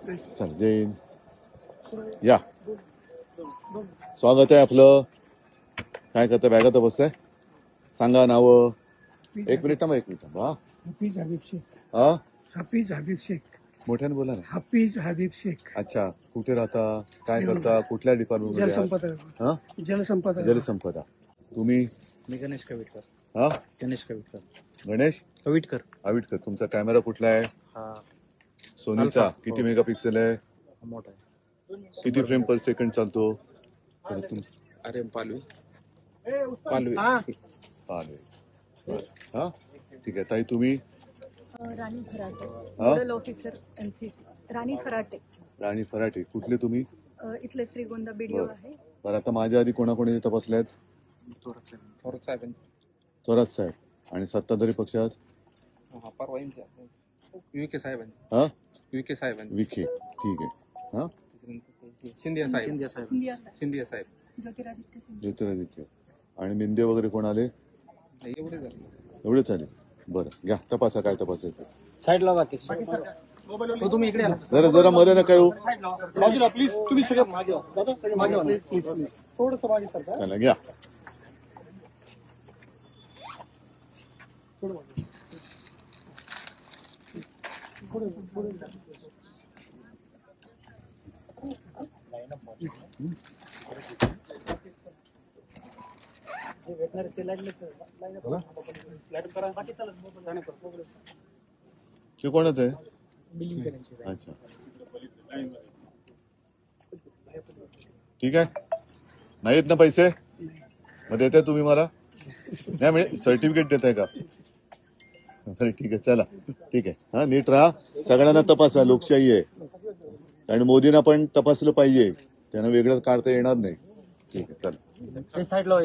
चल जैन या स्वागत आहे आपलं. काय करताय? बॅगात बसताय? सांगा नाव. एक मिनिट हा. हफीज हबीब शेख. हा, हफीज हबीब शेख. मोठ्याने बोला ना. हफीज हबीब शेख. अच्छा, कुठे राहता? काय करता? कुठल्या डिपार्टमेंट मध्ये? जलसंपदा. जलसंपदा. जलसंपदा. तुम्ही? मी गणेश कविटकर. हा, गणेश कविटकर. गणेश कविटकर. आविटकर. तुमचा कॅमेरा कुठला आहे? हा सोनीचा. अल्फा. किती मेगापिक्सेल आहे? मोठा आहे. किती फ्रेम पर सेकंड चालतो? अरे पालवी पालवी पालवे. हा, ठीक आहे. ताई तुम्ही? राणी फराटे, हा? Nodal officer NCC. Rani Pharate. Rani Pharate. कुठले तुम्ही? इथले श्रीगोंदा बीडीओ बरं. आहे. बरं, आता माझ्या आधी कोणाकोणी तपासल्यात? थोरात साहेब. थोरात साहेब. आणि सत्ताधारी पक्षात? परवा विखे साहेब. हा, विखे साहेब. विखे. ठीक आहे. हा, सिंधिया साहेब. सिंधिया साहेब. सिंधिया साहेब. ज्योतिरादित्य सिंधिया. ज्योतिरादित्य. आणि मिंदे वगैरे कोण आले? एवढे झाले. एवढे चालेल. बरं, घ्या तपासा काय तपासायचं. साईडला बाकी तुम्ही इकडे जरा जरा मध्ये नका येऊ. बाजूला प्लीज. तुम्ही सगळे मागे व्हा. दादा सगळे मागे व्हा. Please please. थोडंसं मागे सरका. चला घ्या. थोडं मागे. पुढे. ते कोणच आहे? अच्छा, ठीक आहे. नाहीत ना पैसे? मग देताय तुम्ही मला? नाही म्हणजे सर्टिफिकेट देताय का? बरं, ठीक आहे. चला, ठीक आहे. हा, नीट राहा. सगळ्यांना तपासा. लोकशाही आहे. आणि मोदींना पण तपासलं पाहिजे. त्यांना वेगळं काढता येणार नाही. ठीक आहे. चला. साईडला